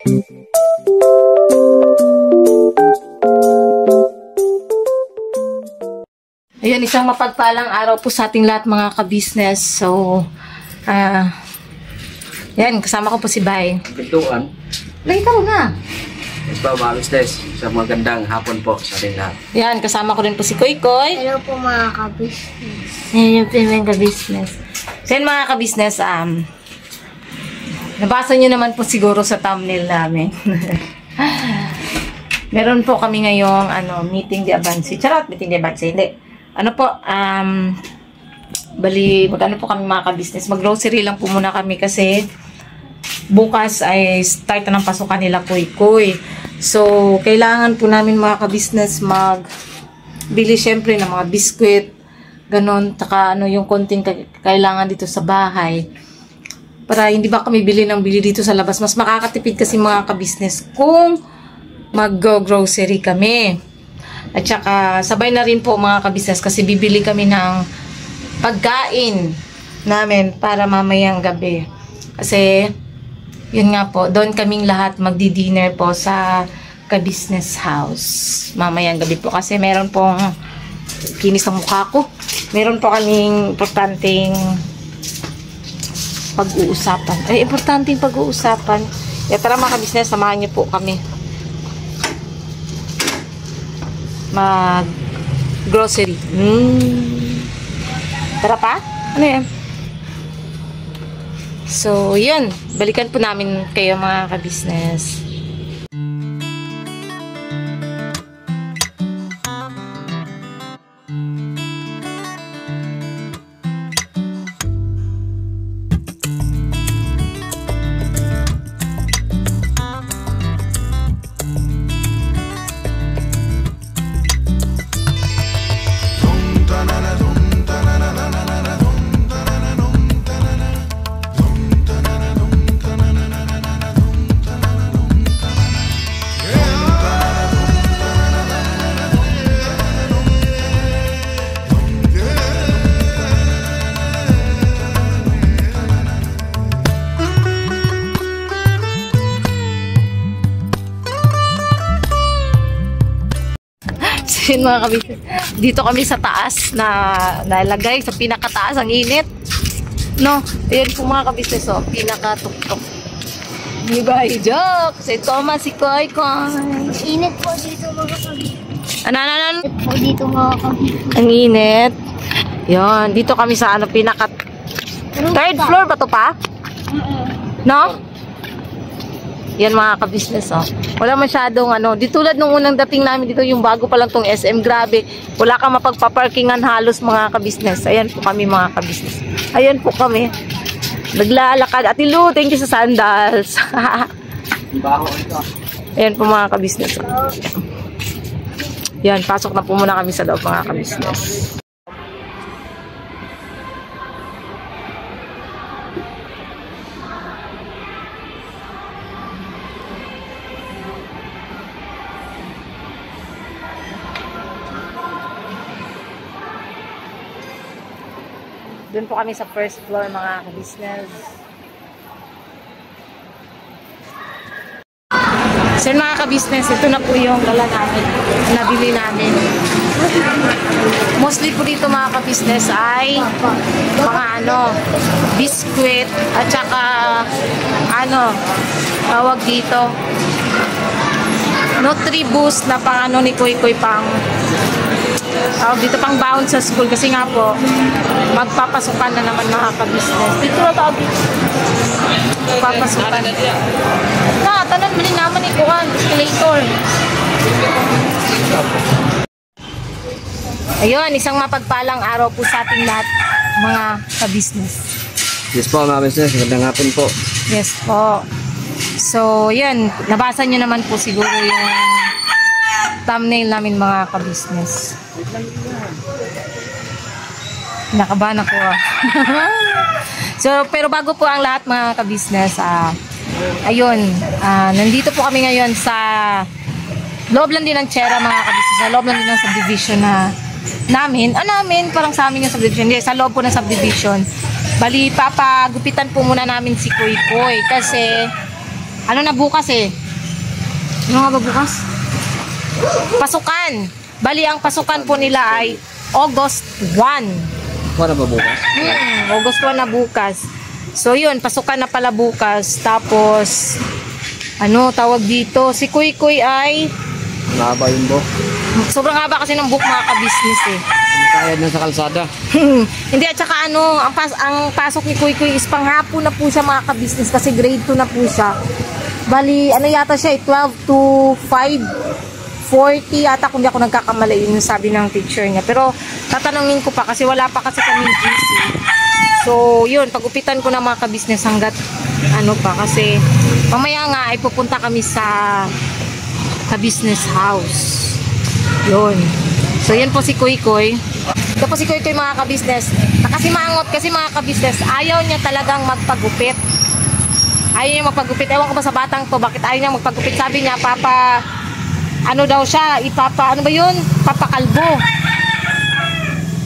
Ayun, isang mapagpalang araw po sa ating lahat mga ka-business. So, yan, kasama ko po si Bay. Pintuan. Lagi ka na. Yes po mga business. Sa magandang hapon po sa ating lahat. Yan, kasama ko rin po si Koy Koy. Hello po mga ka-business. Yan po yung ka-business. So yan mga ka-business, nabasa nyo naman po siguro sa thumbnail namin. Meron po kami ngayong meeting de avance. Charot, meeting de avance. Hindi. Ano po, bali, magano po kami mga ka-business. Mag-grocery lang po muna kami kasi bukas ay start na ng pasukan nila Koy-Koy. So, kailangan po namin mga ka-business magbili syempre ng mga biskwit, ganon, taka yung konting kailangan dito sa bahay. Para hindi ba kami bili dito sa labas. Mas makakatipid kasi mga ka-business kung mag-grocery kami. At saka, sabay na rin po mga ka-business kasi bibili kami ng pagkain namin para mamayang gabi. Kasi, yun nga po, doon kaming lahat magdi-dinner po sa ka-business house. Mamayang gabi po kasi meron pong kinis ng mukha ko. Meron po kaming importanteng pag-uusapan. Ay, importanteng pag-uusapan. Tara mga ka-business, samahan niyo po kami mag-grocery. Tara pa? Ano yan? So, yun. Balikan po namin kayo mga ka-business. Mga kabisnes, dito kami sa taas na nalagay sa pinakataas, ang init, no? Ayan po mga kabisnes, so pinakatuktok. Diba, joke si Thomas, si Koy Koy. Init po dito mga kabisnes. Ano? Init po dito mga kabisnes. Ang init. Yan, dito kami sa pinaka third floor ba to pa? No? Yan mga ka-business, oh. Wala masyadong di tulad nung unang dating namin dito, yung bago pa lang tong SM, grabe. Wala kang mapagpaparkingan halos mga ka-business. Ayan po kami mga ka-business. Ayan po kami. Naglalakad. Ate Lu, thank you sa sandals. Ayan po mga ka-business. Oh. Yan, pasok na po muna kami sa loob mga ka-business. Doon po kami sa first floor mga ka-business. So mga ka-business, ito na po yung dala namin, nabili namin. Mostly po dito mga ka-business ay mga biskwit at saka tawag dito, Nutriboost na pang ni Koy Koy pang dito pang bound sa school kasi nga po magpapasukan na naman mga ka-business. Dito na tawag dito. Magpapasukan. Tanan mo rin naman ikuhan. Escalator. Ayun, isang mapagpalang araw po sa ating lahat mga ka-business. Yes po mga business. Magandang hapon po. Yes po. So, yan. Nabasa nyo naman po siguro yung thumbnail namin mga ka-business. Nakabahan ako. So, pero bago po ang lahat mga ka-business, ayun, nandito po kami ngayon sa loob lang din ng Chera mga ka-business, sa loob lang din ng subdivision namin, parang sa amin yung subdivision, hindi, sa loob po ng subdivision. Bali, papagupitan po muna namin si Koy Koy kasi Ano na bukas eh? Ano nga ba bukas? Pasukan. Bali, ang pasukan po nila ay August 1. Wala ba bukas? August 1 na bukas. So, yun. Pasukan na pala bukas. Tapos, ano, tawag dito. Si Kuy Kuy ay Mahaba yung buhok. sobrang haba kasi ng book mga ka-business eh. Kaya na sa kalsada. Hindi, at saka ano, ang pasok ni Kuy Kuy is panghapon na po siya mga ka-business kasi grade 2 na po siya. Bali, ano yata siya 12 to 5:40 yata kung di ako nagkakamali yun sabi ng teacher niya. Pero tatanungin ko pa kasi wala pa kasi kami GC. So, yun, pagupitan ko na mga ka-business hanggat ano pa kasi mamaya nga ay pupunta kami sa ka-business house. Yun. So, yun po si Kuy Kuy. Ito po si Kuy Kuy mga ka-business. Nakasimangot kasi mga ka-business, ayaw niya talagang magpagupit. Ayaw niya magpagupit. Ewan ko ba sa batang to, bakit ayaw niya magpagupit? Sabi niya, ano daw siya, ano ba yun? Papakalbo.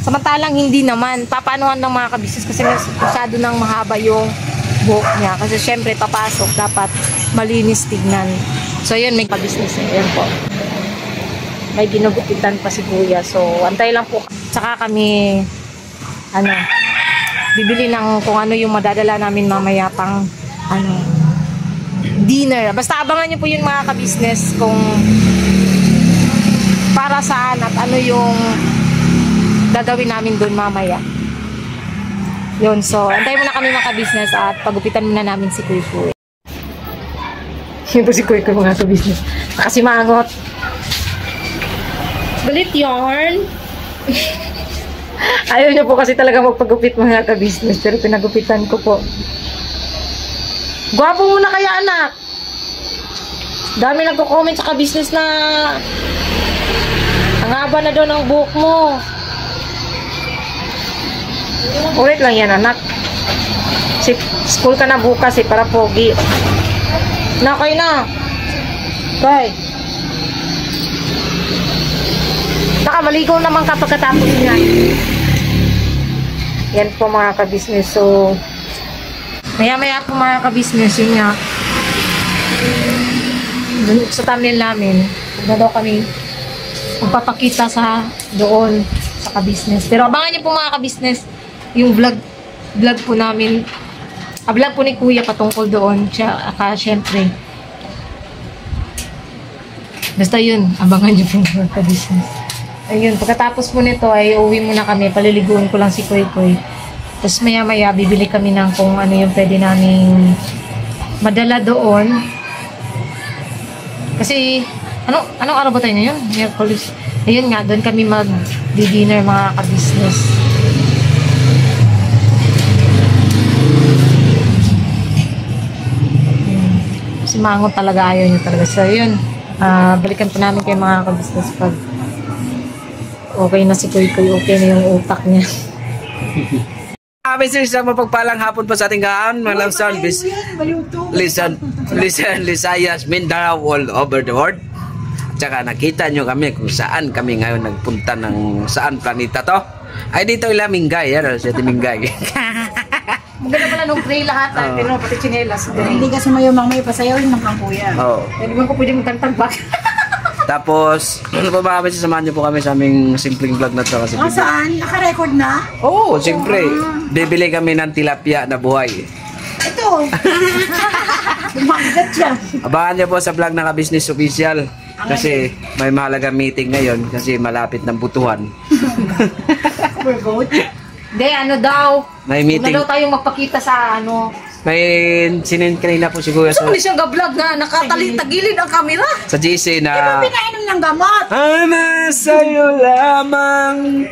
Samantalang hindi naman. Papaanuhan ng mga ka-business kasi masyado nang mahaba yung buhok niya. Kasi syempre, papasok, dapat malinis tignan. So, yun, may ka-business. Ayan po. May ginugupitan pa si Kuya. So, antay lang po. Tsaka kami, bibili ng kung ano yung madadala namin mamaya pang, dinner. Basta abangan niyo po yun mga ka-business kung para saan at ano yung gagawin namin doon mamaya. Yun, so, antay muna kami mga ka-business at pagupitan muna namin si Kuy Kuy. Yun po si Kuy Kuy mga ka-business. Nakasimangot. Galit yarn. Ayaw niya po kasi talaga magpagupit mga ka-business pero pinagupitan ko po. Gwapo mo na kaya anak. Dami nagko-comment sa ka-business na ang haba na daw ng buhok mo. Ulit lang yan anak. School ka na bukas para pogi. Nakay na. Bye. Nakamaligaw naman ka pagkatapos niya. Yan po mga ka-business. So, maya-maya po mga ka-business, yun nga. Sa thumbnail namin, na daw kami magpapakita sa doon sa ka-business. Pero abangan niyo po mga ka-business yung vlog po namin. Vlog po ni Kuya patungkol doon. Syempre. Basta yun, abangan niyo po mga ka-business. Ayun, pagkatapos po nito ay uwi muna kami. Paliliguan ko lang si Kuy Kuy. Tapos maya-maya, bibili kami ng kung ano yung pwede naming madala doon. Kasi, anong araw ba tayo na yun? Miyerkules. Ayun nga, doon kami mag-dinner mga ka-business. Si Mango talaga ayaw niya talaga. So, yun. Balikan po namin kayo mga ka-business pag okay na si Kuy Kuy, okay na yung utak niya. Mr. Isang mapagpalang hapon po sa ating kaan, mga Luzon, Visayas, Mindanao, all over the world. Tsaka nakita nyo kami kung saan kami ngayon nagpunta ng saan planeta to. Ay dito ila Mingay, yan si Mingay. Maganda pala nung gray lahat, pero pati chinelas. Hindi kasi mayumang may pasayawin ng pangkuya. Oo. Hindi ko pwede magkantang back. Tapos, ano pa ba kami, sasamahan niyo po kami sa aming simpleng vlog na to kasi. Saan? Naka-record na? Oo, siyempre. Bibili kami ng tilapia na buhay. Ito. Bumagat siya. Abangan niyo po sa vlog ng Ka-Business Official. Kasi may mahalagang meeting ngayon kasi malapit ng butuhan. We're good. Hindi, daw. May meeting. Daw tayong magpakita sa May sinin kanina po siguro So, hindi siya ga-vlog na nakatagilid ang camera. sa GC Di ba na pinainom ng gamot? Ana sa'yo lamang.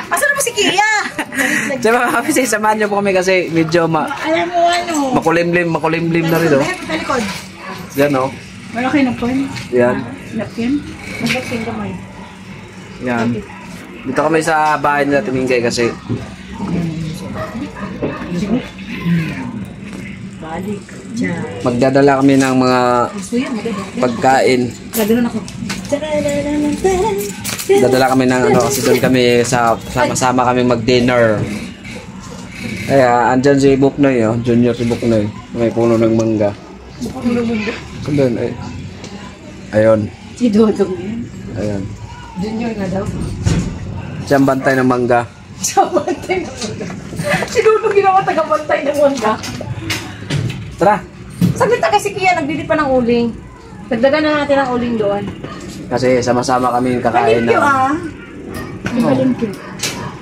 Asan na ba si Kia? Sa mga Ka-Business, samahan niyo po kami kasi medyo Alam mo makulimlim na rin. Meron sa likod. Yan o. Malaki na po yun. Yan. Napkin? Magpakita gamay. Yan. Dito kami sa bahay nila Tumingay kasi magdadala kami ng mga pagkain. Gagano'n ako. Dadala kami ng kasi doon kami sama-sama kami mag-dinner. Kaya andyan si Buknoy, Junior si Buknoy. May puno ng mangga. Sandun, ay. Ayun. Si Dodong yan. Ayun. Junior na daw. Siyang bantay ng mangga. Bantay ng mangga. Si Dudong ginawa taga-bantay ng mangga. Tara. Saglit na kasi Kia, nagbili pa ng uling. Dagdagan na natin ang uling doon. Kasi sama-sama kami kakain Palimpyo na. Palimpyo.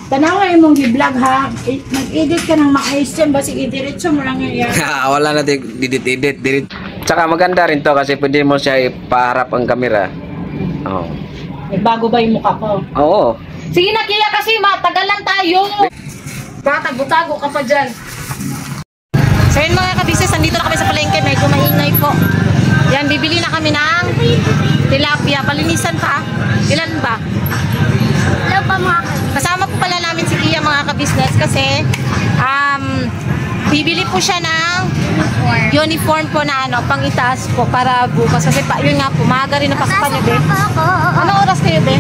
Tanawa yung mong i-vlog ha. Mag-edit ka ng maayos yan. Basi i-diretso mo lang yan. Wala natin didit. Tsaka maganda rin to kasi pwede mo siya ipaharap ang kamera. Oo. May bago ba yung mukha ko? Oo. Sige na Kia kasi matagal lang tayo. Tago-tago ka pa dyan. So yun mga kabisnes, nandito na kami sa palengke. Medyo maingay po. Yan, bibili na kami ng tilapia. Palinisan pa. Ilan ba? Wala pa mga Kasama po pala namin si Kia mga kabisnes kasi bibili po siya ng uniform po na ano, pang itaas po para bukas. Kasi pa, yun nga po, maaga rin na pasukan niyo, be. ako. Ano oras kayo, be?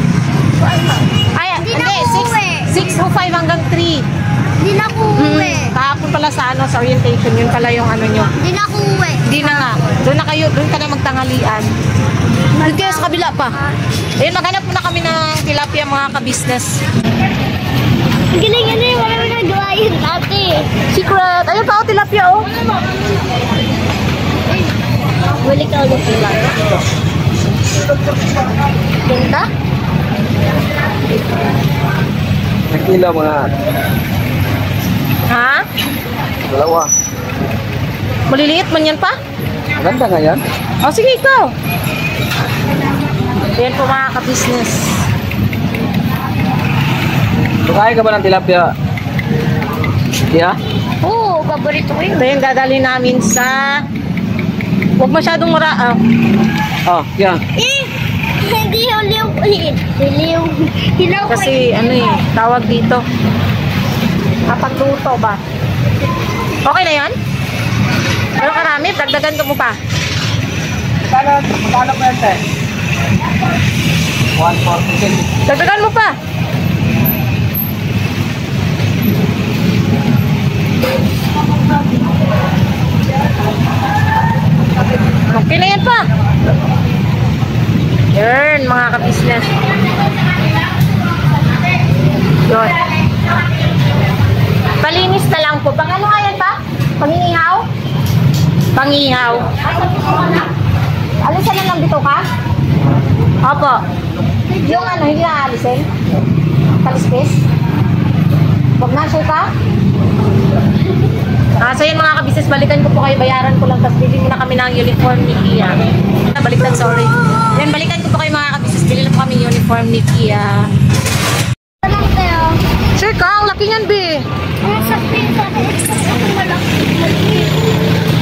Ay, Hindi na hindi, ako uwi. 6:05 hanggang 3. Hindi na ako uwi. Kahapon pala sa ano, sa orientation, yun pala yung ano nyo. Hindi na ako uwi. Hindi na nga. Doon na kayo, doon ka na magtanghalian. Doon kayo sa kabila pa. Ayun, maghanap po na kami ng tilapia mga kabisnes. Ang galing yan eh. Wala mo nagawa yun dati. Secret. Ayun pa, tilapia, oh. Balik ka ulit sila. Ganda? Nakila mga Ha? dalawa. Maliliit man yan pa? Maganda nga yan. O, sige, ikaw. Ayan po mga kabisnes. Kukain ka ba ng tilapia? Yeah? Oo, paborito ko yun. Ayan, dadali namin sa... Huwag masyadong mara... Oh, yeah. Eh! Hindi huliw ko yun. Hilaw ko Kasi ano eh, tawag dito. Kapagluto ba? Okay na yan? Pero karami, dagdagan ko mo pa. Magkano pa yan, te? 140. Dagdagan mo pa. Okay na yan pa. Yan, mga kabisnes. Yun. Palinis na lang po. Pang ano nga yan pa? Pangingihaw? Pangihaw. Alisan na lang dito ka? Opo. Yung ano, hindi na alisin? Kalispis? Huwag na siya ka? So yun mga kabisnes, balikan ko po kayo, bayaran ko lang, tapos bili muna kami ng uniform ni Kia. Balikan, sorry. Then balikan ko po kayo mga kabisnes, bili lang po kami uniform ni Kia. lang tayo. Sure ka, ang laki niyan, be. Sa pizza.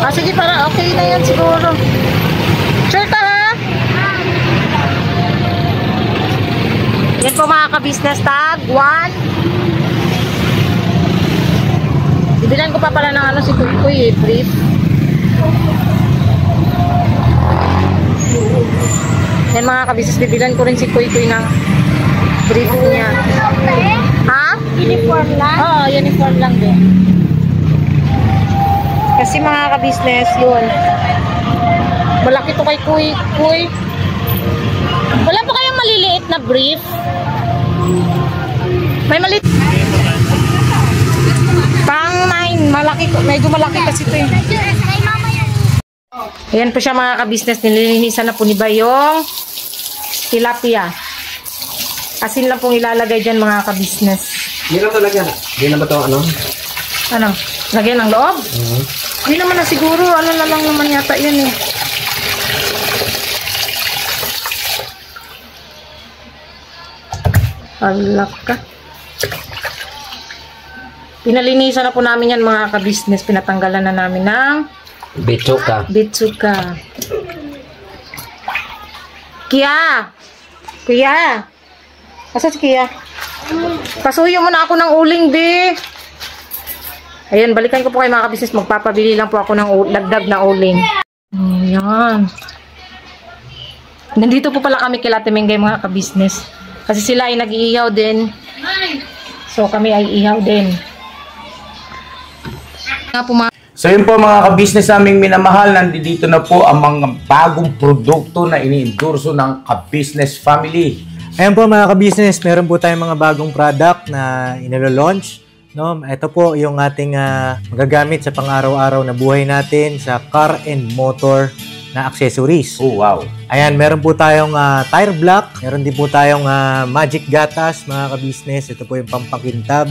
Sige, para okay na yan siguro. Sure ka, ha? Yan po mga kabisnes, tag 1. Bibilan ko pa pala ng ano si Kuy, brief. Yan mga kabisnes, bibilan ko rin si Kuy ng brief niya. Ha? Uniform lang? Oo, uniform lang din. Kasi mga kabisnes, yun. Malaki to kay Kuy. Wala pa kayong maliliit na brief? May maliit. Pang 9, malaki, medyo malaki kasi ito eh. Kay mama yan. Ayan po siya mga kabisnes, nililinisan na po ni Bayong tilapia. Asin lang pong ilalagay dyan mga kabisnes. Hindi na talaga. Hindi na ba ito ano? Ano? Lagyan ng loob? Hindi naman na siguro, ano na lang naman yata yun eh. Alak ka. Pinalinisan na po namin yan mga kabisnes. Pinatanggalan na namin ng Bitsuka. bitsuka. Kia! Kuya! Asa si Kia? Pasuyo mo na ako ng uling, be. Ayan, balikan ko po kayo mga kabisnes. Magpapabili lang po ako ng dagdag na uling. Ayan. Nandito po pala kami kila Timengay mga kabisnes. Kasi sila ay nag-iihaw din. So kami ay ihaw din. So yun po mga ka-business naming minamahal, nandito na po ang mga bagong produkto na ini-endorso ng ka-business family. Ayan po mga ka-business, meron po tayong mga bagong product na inilo-launch. No? Ito po yung ating magagamit sa pang-araw-araw na buhay natin sa car and motor na accessories. Oh wow! Ayan, meron po tayong tire block, meron din po tayong magic gatas mga ka-business. Ito po yung pampakintab.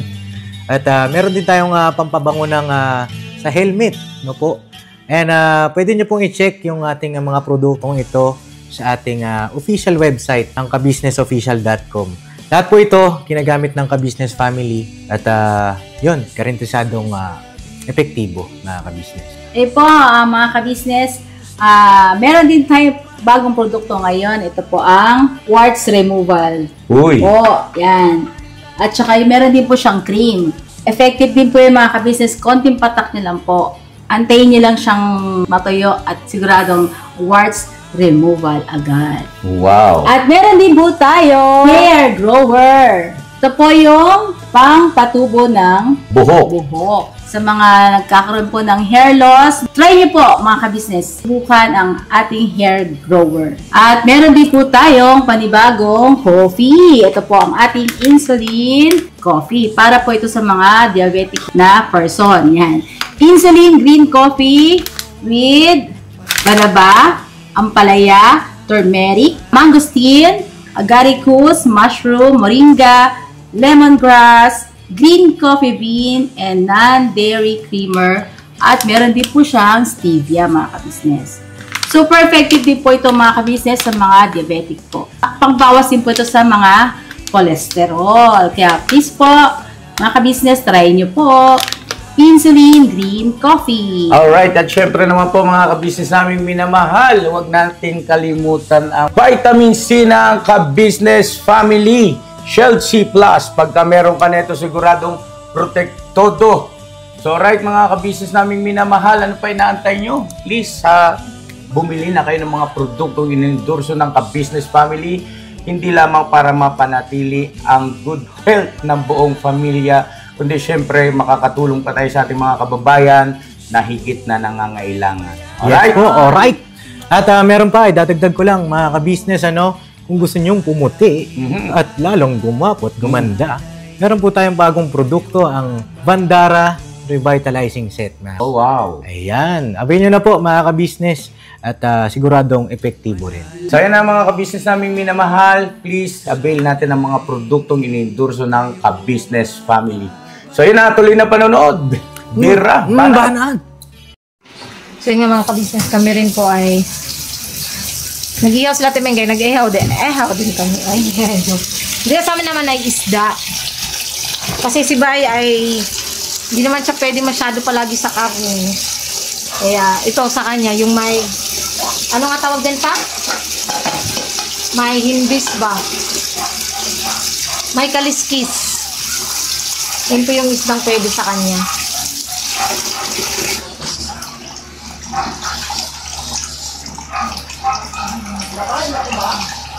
At meron din tayong pampabango ng sa helmet, no po. And pwede nyo pong i-check yung ating mga produktong ito sa ating official website, ang kabusinessofficial.com. Lahat po ito ginagamit ng ka-business family at yun, karintisadong epektibo na ka-business. Po, mga ka-business, meron din tayo bagong produkto ngayon. Ito po ang warts removal. Uy! Po, yan. At saka meron din po siyang cream. Effective din po yung mga ka-business. Konting patak nyo lang po. Antayin nyo lang siyang matuyo at siguradong warts removal agad. Wow! At meron din po tayo hair grower. Ito po yung pang-patubo ng buhok. Sa mga nagkakaroon po ng hair loss, try nyo po mga ka-business. Subukan ang ating hair grower. At meron din po tayong panibagong coffee. Ito po ang ating insulin coffee. Para po ito sa mga diabetic na person. Yan. Insulin green coffee with banaba, ampalaya, turmeric, mangosteen, agaricus, mushroom, moringa, lemongrass, green coffee bean, and non-dairy creamer. At meron din po siyang stevia mga ka-business. Super effective din po ito mga ka-business sa mga diabetic po. Pangbawas din po ito sa mga cholesterol. Kaya please po mga ka-business, try nyo po insulin green coffee. Alright, at syempre naman po mga ka-business naming minamahal, huwag natin kalimutan ang vitamin C ng ka-business family. Shield C+, pagka meron ka nito siguradong protektodo. So right mga ka-business naming minamahal, ano pa inaantay nyo? Please, bumili na kayo ng mga produktong inendorso ng ka-business family, hindi lamang para mapanatili ang good health ng buong pamilya, kundi syempre makakatulong pa tayo sa ating mga kababayan na higit na nangangailangan. Alright? Yes po, alright. At meron pa, dadagdag ko lang mga ka-business, kung gusto nyong pumuti at lalong gumapot, gumanda, meron po tayong bagong produkto, ang Vandara Revitalizing Set. Oh, wow. Ayan. Abay nyo na po mga ka-business at siguradong epektibo rin. So yan na mga ka-business naming minamahal, please avail natin ang mga produktong inendorso ng ka-business family. So yun na, tuloy na panonood. Bira, banat. So yun nga mga ka-business, kami rin po ay nag-ihaw sila Timengay, nag-ihaw din. Din kami. Ay, hindi sa amin naman ay isda. Kasi si Bay ay hindi naman siya pwede masyado palagi sa karne. Kaya ito sa kanya, yung may ano nga tawag din pa? May himbis ba? May kaliskis. Yan po yung isdang pwede sa kanya.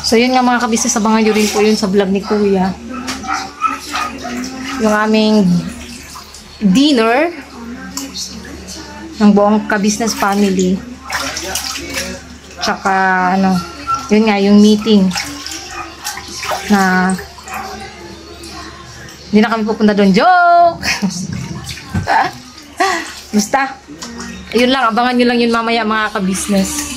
So yun nga mga kabisnes, abangan nyo rin po yun sa vlog ni Kuya. Yung aming dinner ng buong ka-business family. Tsaka yun nga yung meeting na hindi na kami pupunta doon. Joke! Basta, ayun lang, abangan nyo lang yun mamaya mga ka-business.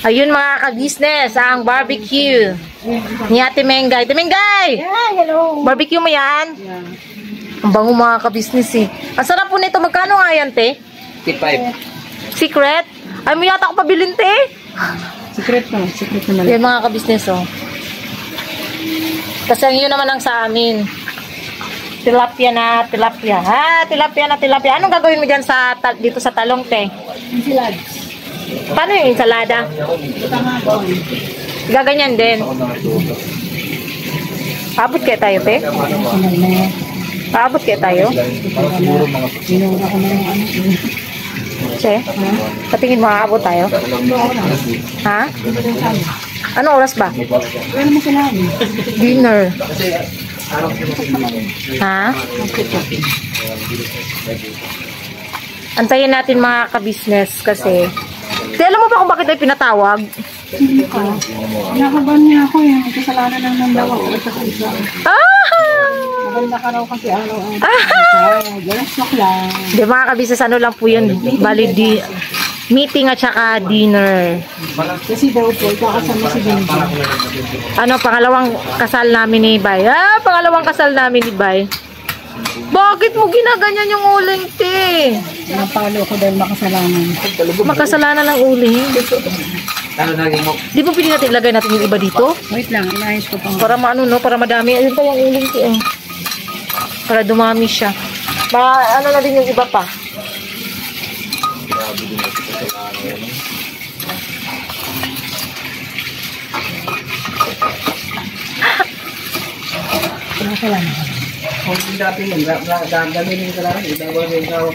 Ayun mga ka-business, ang barbecue ni Ate Mengay. Ate Mengay! Yeah, hello. Barbecue mo yan? Yeah. Ang bango mga ka-business eh. Ang sarap po nito. Magkano nga yan, te? Secret? Ay mo yata ako pabilin, te. Secret naman. Yan mga ka-business, oh. Kasi yun naman ang sa amin. Tilapia na tilapia. Tilapia na tilapia. Anong gagawin mo dyan sa, dito sa talong, te? Enchiladas. Paano yung ensalada? Gaganyan din. Paabot kaya tayo, te? Paabot kaya tayo? Che? Patingin mo, aabot tayo? Ha? Anong oras ba? Dinner. Ha? Antayin natin mga ka-business kasi. Alam mo ba kung bakit ay pinatawag? Nakaban niya ako yung kasalanan lang ng dawa ko sa isa. Maganda ka raw kasi araw-araw. Galasok lang. Di mga ka-business, ano lang po yun. Bali, meeting at saka dinner. Kasi daw po, kakasama si Benji. Ano, pangalawang kasal namin ni Bay. Pangalawang kasal namin ni Bay. Bakit mo ginaganyan yung uling, te? Napalo ko dahil makasalanan. Makasalanan ng uling. Di ba pwede natin ilagay natin yung iba dito? Wait lang, inayos ko pang. Para maano, no? Para madami. Ayun pa yung uling, te. Para dumami siya. Ano na din yung iba pa.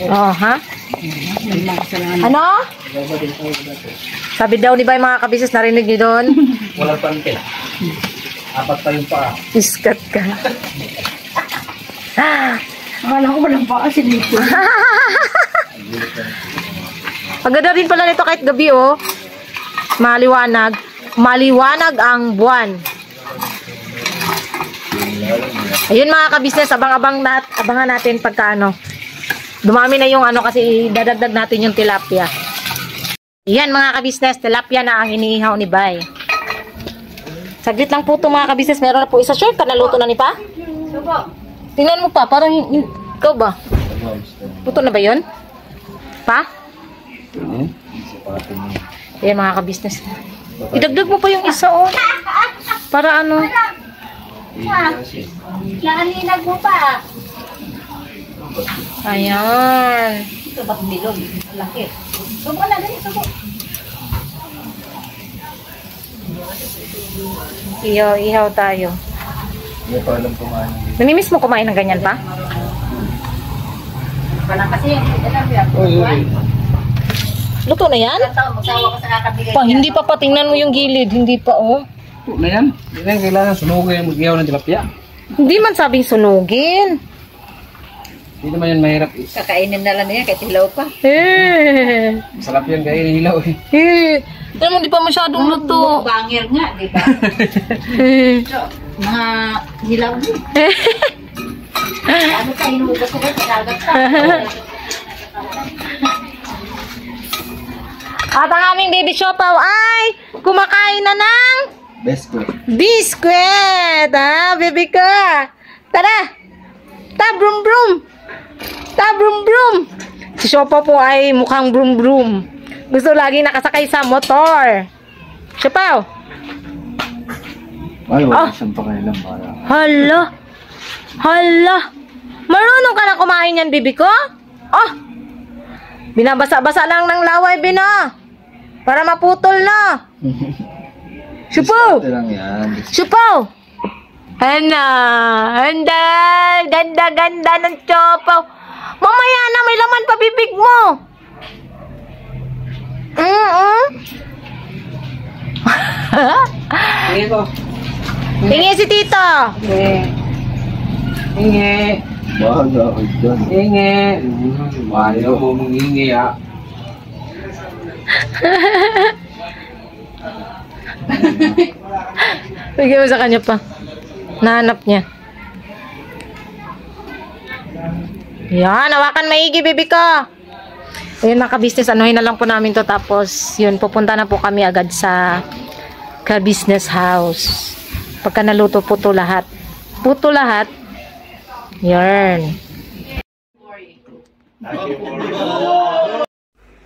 Oh, ha? Ano? Sabi daw ni ba yung mga kabisnes, narinig niyo doon? Walang pangkil. Apat pa yung paa. Iskat ka. Akala ko walang baka si Lito. Ang ganda rin pala nito kahit gabi, oh. Maliwanag. Maliwanag ang buwan. Ayun mga kabisnes, abangan natin pagka ano. Dumami na yung ano kasi dadagdag natin yung tilapia. Yan mga kabisnes, tilapia na ang iniihaw ni Bay. Saglit lang po ito mga kabisnes, meron na po isa. Sure ka naluto na ni Pa? Tingnan mo pa, parang ikaw ba? Puto na ba yun? Pa? Yan mga kabisnes. Idagdag mo pa yung isa, oh. Para ano? Naaninag mo pa. Ayan. Ito ba't bilog? Laki. Subo na, dali, subo. Ihaw tayo. Namimiss mo kumain ng ganyan pa? Parang kasi, alam mo yan. Luto na yan? Magsawa ka sa kakabigay. Pa, hindi pa patingnan mo yung gilid. Hindi pa, oh. Na yan. Hindi na kailangan sunugin yung mag-ihaw ng tilapia. Hindi man sabing sunugin. Hindi naman yan mahirap. Kakainin na lang niya kahit hilaw pa. Masarap yan kaya hilaw eh. Alam mo, di pa masyadong luto. Bangir nga, di ba? Mga hilaw din. Ano ka, inugas ko ba? Tinagat ka. At ang aming baby siopaw ay kumakain na ng biskwit. Baby ko. Tara. Ta, brum brum. Ta, brum brum. Si siopaw po ay mukhang brum brum. Gusto lagi nakasakay sa motor. Siopaw. Ay, wala siyang pakailan para. Hala. Hala. Marunong ka na kumain yan, baby ko? Oh. Binabasa-basa lang ng laway, Bina. Para maputol na. Sipaw! Sipaw! Handa! Ganda ng siopaw. Mamaya na, may laman pa bibig mo. Hingi si Tito. Hingi. Hingi. Ayaw mo manghingi ah. Bigyan mo sa kanya pa. Nahanap niya. Yan, hawakan maigi, baby ko. Ayun mga ka-business, anuhin na lang po namin to. Tapos, yun, pupunta na po kami agad sa ka-business house. Pagka naluto po to lahat. Puto lahat. Yan.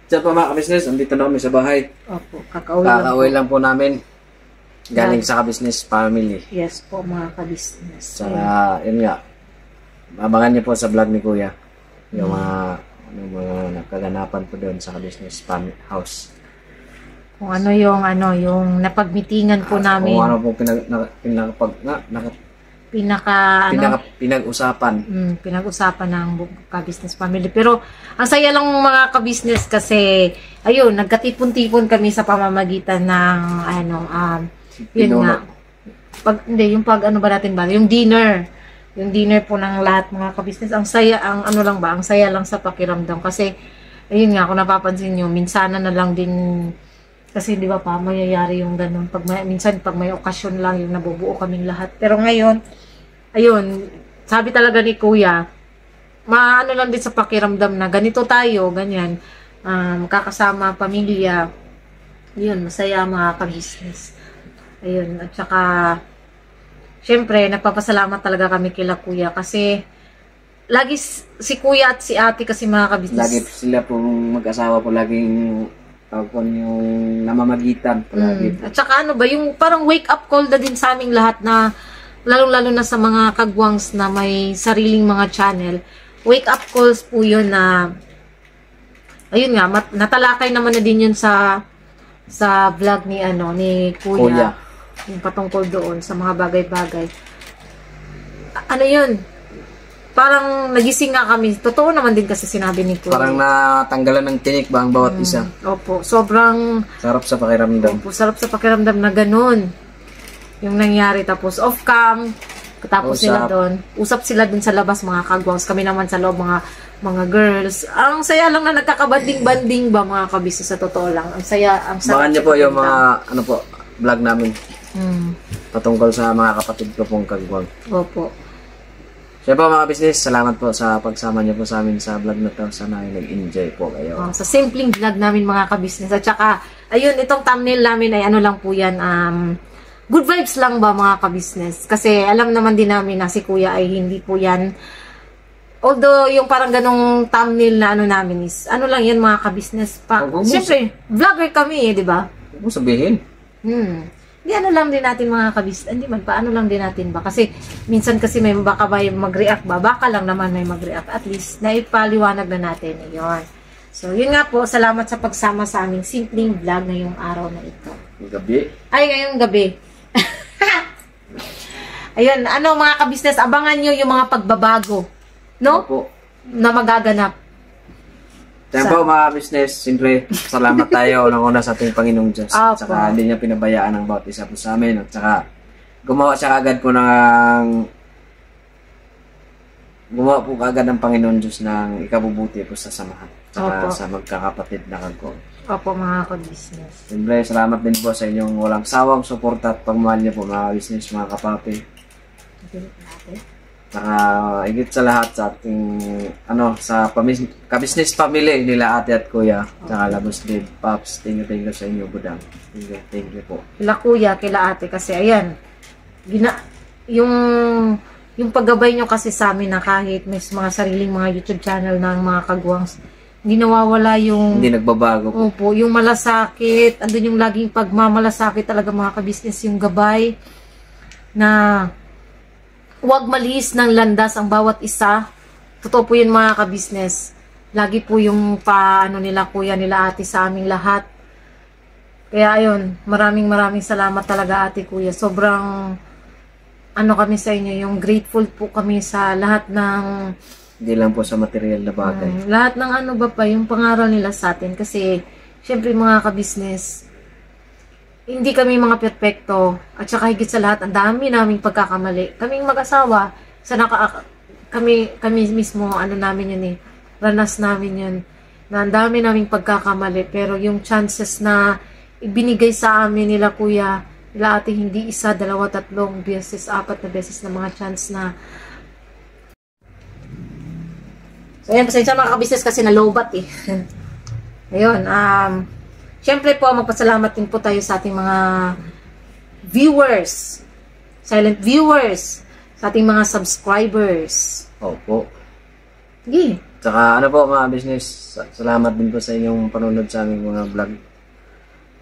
Diyan pa mga ka-business, andito na kami sa bahay. Opo, kakauwi lang po. Kakauwi lang po namin. Galing sa ka-business family. Yes po mga ka-business. Saka, yun nga. Abangan niyo po sa vlog ni Kuya. Yung mga nakaganapan po doon sa ka-business family house. Kung ano yung napagmitingan po namin. Kung ano po pinag-usapan. Pinag-usapan ng ka-business family. Pero, ang saya lang mga ka-business kasi, ayun, nagkatipon-tipon kami sa pamamagitan ng, yun nga. Yung dinner. yung dinner po ng lahat mga kabisnes. Ang saya, ang ano lang ba, ang saya lang sa pakiramdam. Kasi, ayun nga, kung napapansin nyo, minsan na lang din, kasi di ba pa, mayayari yung ganun. Minsan, pag may okasyon lang, yung nabubuo kaming lahat. Pero ngayon, ayun, sabi talaga ni Kuya, maano lang din sa pakiramdam na ganito tayo, ganyan, kakasama, pamilya, yun, masaya mga ka-business. Ayun, at saka, syempre, nagpapasalamat talaga kami kila Kuya kasi, lagi si Kuya at si Ate kasi mga ka-business. Lagi sila pong mag-asawa po, laging yung namamagitan. At saka ano ba, yung parang wake-up call na din sa aming lahat na, lalong-lalo na sa mga kagwangs na may sariling mga channel, wake-up calls po yun na, ayun nga, natalakay naman na din yun sa vlog ni, ni Kuya. Yung patungkol doon sa mga bagay-bagay. Ano yun? Parang nagising nga kami. Totoo naman din kasi sinabi ni Kuya. Parang natanggalan ng tinik ba ang bawat isa? Opo. Sobrang Sarap sa pakiramdam. opo, sarap sa pakiramdam na ganun. Yung nangyari. Tapos off-cam. Tapos sila doon. Usap sila dun sa labas mga kagwangs. Kami naman sa loob mga girls. Ang saya lang na nagkakabanding-banding ba mga kabisa sa totoo lang. Ang saya. Ang sarap. Baka niyo po yung mga vlog namin. Patungkol sa mga kapatid ko pong kagwang. Opo. Siya po mga business, salamat po sa pagsama niyo po sa amin sa vlog na to. Sana ay nag-enjoy po kayo. Sa simpleng vlog namin mga ka-business. At saka, ayun, itong thumbnail namin ay ano lang po yan, good vibes lang ba mga ka-business? Kasi alam naman din namin na si Kuya ay hindi po yan. Although, yung parang ganong thumbnail na ano namin is, ano lang yan mga ka-business. Siyempre, vlogger kami di ba? Huwag mo sabihin. Hindi ano lang din natin mga kabis, hindi man paano lang din natin ba kasi minsan kasi may baka may mag-react ba, baka lang naman may mag-react, at least naipaliwanag na natin yon. So yun nga po, salamat sa pagsama sa aming simpleng vlog ngayong araw na ito. Gabi. Ay, ngayong gabi. Ayun, mga kabisnes, abangan nyo yung mga pagbabago, no? Opo. Na magaganap. Kaya po mga business, siyempre, salamat tayo unang-una sa ating Panginoong Diyos. At saka hindi niya pinabayaan ang bawat isa po sa amin. At saka gumawa po agad ng Panginoong Diyos ng ikabubuti po sa samahan. At saka sa magkakapatid na kagwang. Opo mga ka-business. Siyempre, salamat din po sa inyong walang sawang suporta at pagmahal niyo po mga business, mga kapapi. Saka higit sa lahat sa ating sa ka-business family nila Ate at Kuya. Saka Labos Dave, Pops, thank you sa inyo, Budang. Thank you po. Kila Kuya, kila Ate kasi ayan. Yung paggabay nyo kasi sa amin na kahit may mga sariling mga YouTube channel ng mga kagwangs, hindi nawawala yung hindi nagbabago po. Opo, yung malasakit, andun yung laging pagmamalasakit talaga mga ka-business, yung gabay na huwag malis ng landas ang bawat isa. Totoo po yun mga ka-business. Lagi po yung nila Kuya, nila Ate sa aming lahat. Kaya ayun, maraming salamat talaga Ate, Kuya. Sobrang kami sa inyo, yung grateful po kami sa lahat ng hindi lang po sa material na bagay. Lahat ng yung pangaral nila sa atin. Kasi, syempre mga ka-business, hindi kami mga perfecto. At saka higit sa lahat, ang dami naming pagkakamali. Kaming mag-asawa, kami mismo, namin yun ranas namin yun. Na ang dami naming pagkakamali. Pero yung chances na ibinigay sa amin nila Kuya, nila Ate, hindi 1, 2, 3 beses, 4 na beses na mga chance na. So, ayan, pasensya mga ka-business kasi nalobat Ayun, syempre po, magpasalamat din po tayo sa ating mga viewers, silent viewers, sa ating mga subscribers. Opo. Sige. Tsaka po mga business, salamat din po sa inyong panonood sa aming mga vlog.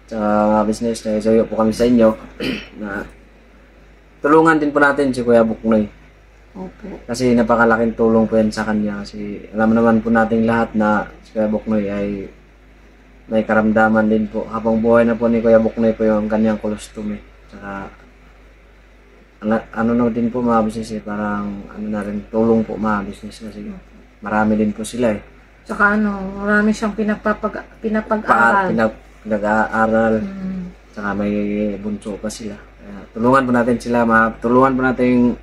Tsaka mga business, nagsuyo po kami sa inyo na tulungan din po natin si Kuya Buknoy. Opo. Kasi napakalaking tulong po yan sa kanya. Kasi alam naman po nating lahat na si Kuya Buknoy ay may karamdaman din po. Habang buhay na po ni Kuya Buknoy po yung kanyang kolostume. Tsaka na din po mga business parang na rin tulong po mga business kasi marami din po sila Tsaka marami siyang pinapag-aral. Pinag-aaral. Tsaka may bunso pa sila. Kaya tulungan po natin sila, tulungan po natin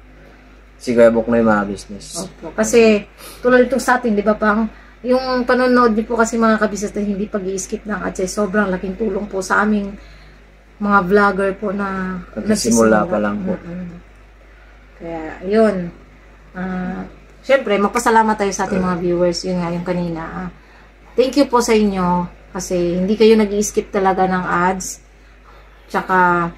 si Kuya Buknoy mga business. Opo. Kasi tulad ito sa atin, di ba pang yung panonood niyo po kasi mga kabisnes na hindi pag-i-skip ng ads ay sobrang laking tulong po sa aming mga vlogger po na Nagsisimula pa lang po. Kaya, yun. Siyempre, magpasalamat tayo sa ating mga viewers. Yun nga, yung kanina. Thank you po sa inyo kasi hindi kayo nag-i-skip talaga ng ads. Tsaka,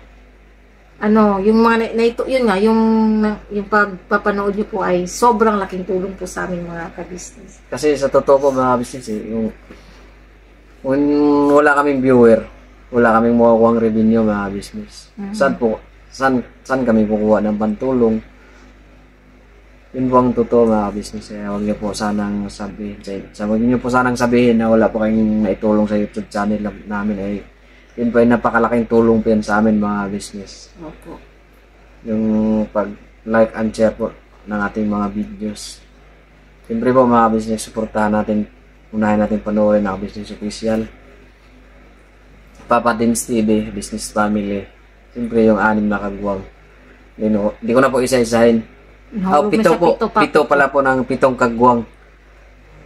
yung mga yun nga, yung pagpapanood niyo po ay sobrang laking tulong po sa aming mga ka-business. Kasi sa totoo po mga business, yung wala kaming viewer, wala kaming makukuha ang revenue mga business. Saan kami kukuha ng pantulong? Yun po ang totoo mga business. Huwag niyo po sanang sabihin na wala po kayong naitulong sa YouTube channel namin ay yun po ay napakalaking tulong po yan sa amin mga business. Opo. Yung pag-like and share po ng ating mga videos. Siyempre po mga business, supportahan natin, unahin natin panoorin ang Business Official, Papa Dins TV, Business Family. Siyempre yung 6 na kagwang. Hindi ko na po isa-isahin. Pito pala po ng 7 kagwang.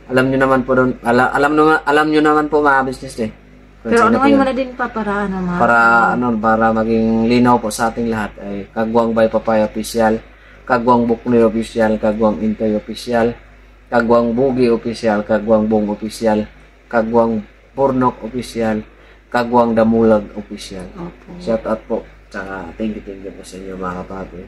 Alam nyo naman po doon, alam nyo naman po mga business eh. Pero ano mo na din pa para para maging linaw po sa ating lahat ay Kagwang by Papaya Official, Kagwang Buknoy Official, Kagwang Intoy Official, Kagwang Bugi Official, Kagwang Bong Official, Kagwang Purnok Official, Kagwang Damulag Official. Shout out po. Tsaka thank you po sa inyo mga kapatid.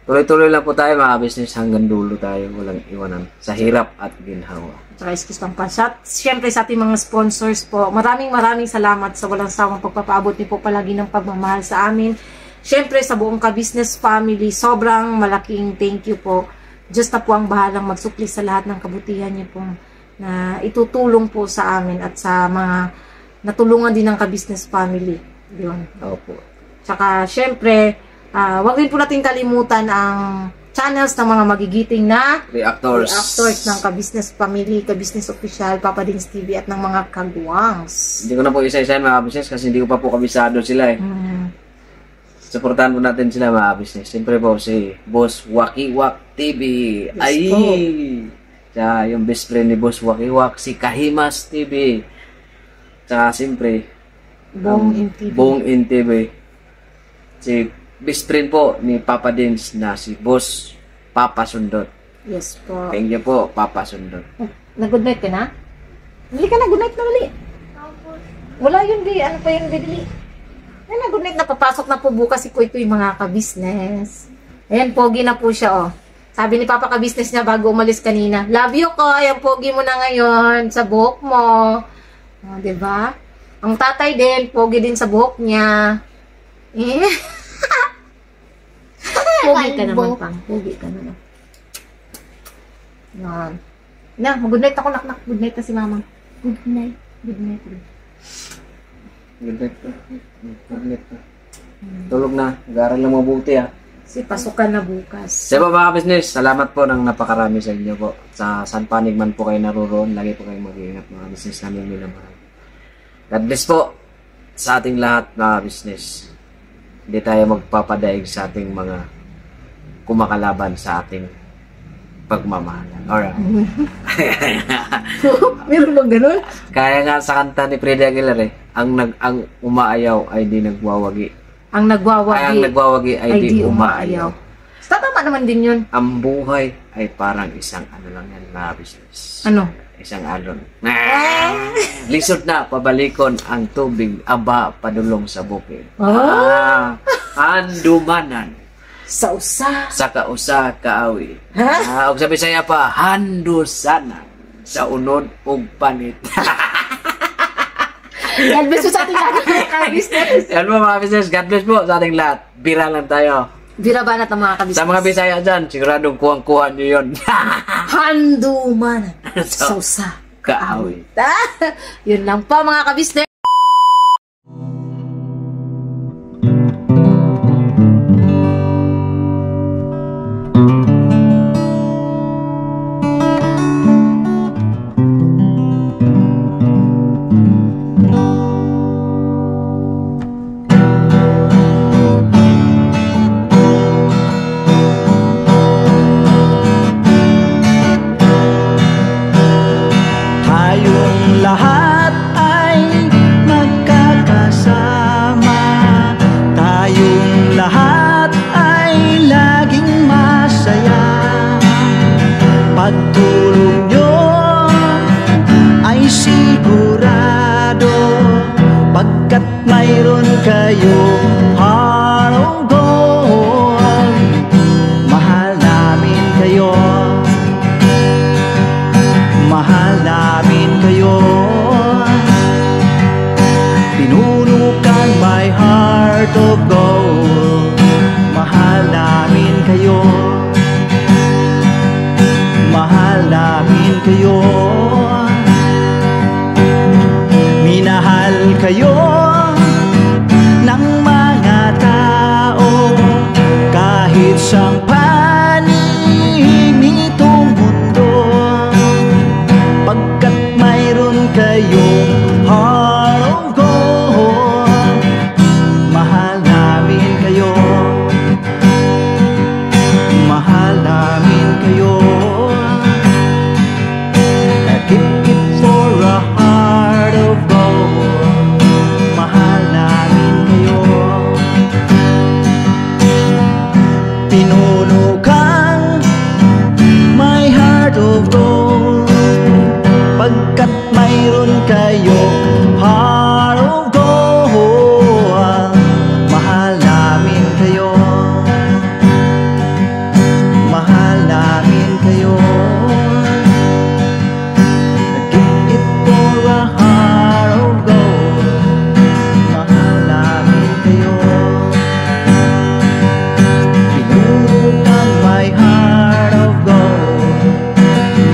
Tuloy-tuloy lang po tayo mga business hanggang dulo tayo, walang iwanan sa hirap at ginhawa. Tsaka excuse lang pa. Siyempre sa ating mga sponsors po, maraming salamat sa walang sawang pagpapaabot niyo po palagi ng pagmamahal sa amin. Siyempre sa buong ka-business family, sobrang malaking thank you po. Diyos na po ang bahalang magsukli sa lahat ng kabutihan niyo po na itutulong po sa amin at sa mga natulungan din ng ka-business family. Yun. Opo. Tsaka siyempre, wag din po natin kalimutan ang channels ng mga magigiting na reactors ng ka-business family, ka-business official, Papa Dins TV at ng mga kagwangs. Hindi ko na po isa-isa mga business kasi hindi ko pa po kabisado sila eh. Supportahan po natin sila mga business. Siyempre po si Boss Wakiwak TV. Yes, ay! Po. Tsaka yung best friend ni Boss Wakiwak, si Kahimas TV. Tsaka siyempre, Bong in TV. Si best friend po ni Papa Dins na si Boss Papa Sundot. Yes po. Thank you po, Papa Sundot. Nag-good night ka na? Dili ka na, good night na uli. Wala yun, di. Ano pa yun, dili? Ay, na good night na. Papasok na po bukas si Kuy Kuy mga ka-business. Ayan, pogi na po siya, oh. Sabi ni Papa ka-business niya bago umalis kanina, love you, Koy. Ang pogi mo na ngayon sa buhok mo. Oh, diba? Ang tatay din, pogi din sa buhok niya. Pogi ka naman, Pang. Pogi ka naman. Yan. Na, good night ako, nak. Good night na si Mama. Good night. Good night. Good night po. Good night po. Tulog na. Nag-aaral lang mabuti ah. Si pasukan na bukas. Sa mga business, salamat po ng napakarami sa inyo po. Sa San Panig man po kayo naroon, lagi po kayo mag-iingat mga business namin minamahal. God bless po sa ating lahat mga business. Hindi tayo magpapadaig sa ating mga kumakalaban sa ating pagmamahal. Alright. Meron bang ganun? Kaya nga sa kanta ni Freddy Aguilar eh, ang umaayaw ay di nagwawagi. Ang nagwawagi ay di umaayaw. Tama naman din yun. Ang buhay ay parang isang ano lang yan na business. Ano? Isang alon. Lisod na, pabalikon ang tubig, aba, padulong sa bukid. Handumanan. Sa usa. Sa kausa, kaawi. Og sabi saya pa, handusanan. Sa unod, og panit. God bless po sa ating lahat mga business. Yan mo mga business, God bless po sa ating lahat. Bira lang tayo. Bira banat ang mga ka-business. Sa mga Bisaya dyan, siguradong kuhang-kuha nyo yun. Handumanan. Sa usa. Kaawi. Yun lang po mga ka-business. kayo, heart of gold. Mahal namin kayo, mahal namin kayo. Pinunukan my heart of gold. Mahal namin kayo, mahal namin kayo. Minahal kayo ng mga tao kahit sang panig nitong mundo, pagkat mayroon kayong heart of gold. Mahal namin kayo, mahal namin kayo. Keep it for a heart of gold. Mahal namin kayo. Pinunukan my heart of gold, pagkat mayroon kayo heart of gold. Mahal namin kayo, mahal namin kayo. Keep it for a heart of gold. Mahal namin kayo. Pinunukan my heart of gold.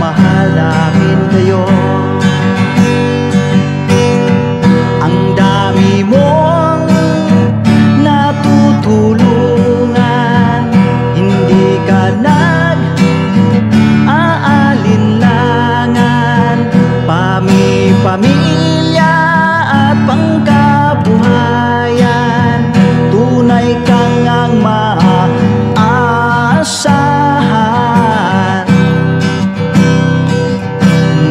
Mahal namin kayo. Ang dami mong natutulungan, hindi ka nag-aalinlangan. Pamilya at pangkabuhayan, tunay kang ang maaasahan.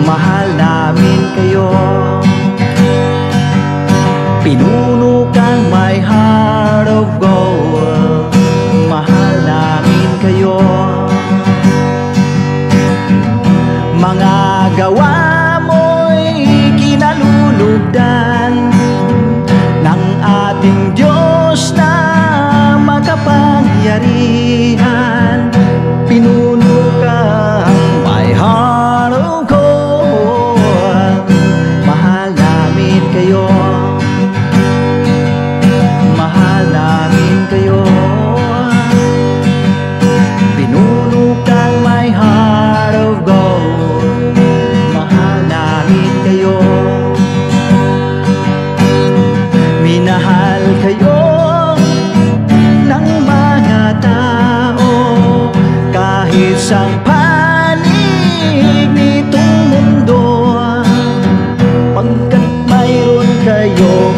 Mahal namin kayo. Pinunukan my heart of gold. Mahal namin kayo. Mga gawa mo'y kinalulugdan ng ating Diyos na makapangyarihan. Pinunukan my heart of gold. Mahal namin kayo, mahal namin kayo. Pinunukan my heart of gold. Mahal namin kayo. Minahal kayo ng mga tao kahit sang panig nitong mundo, pagkat mayroon kayo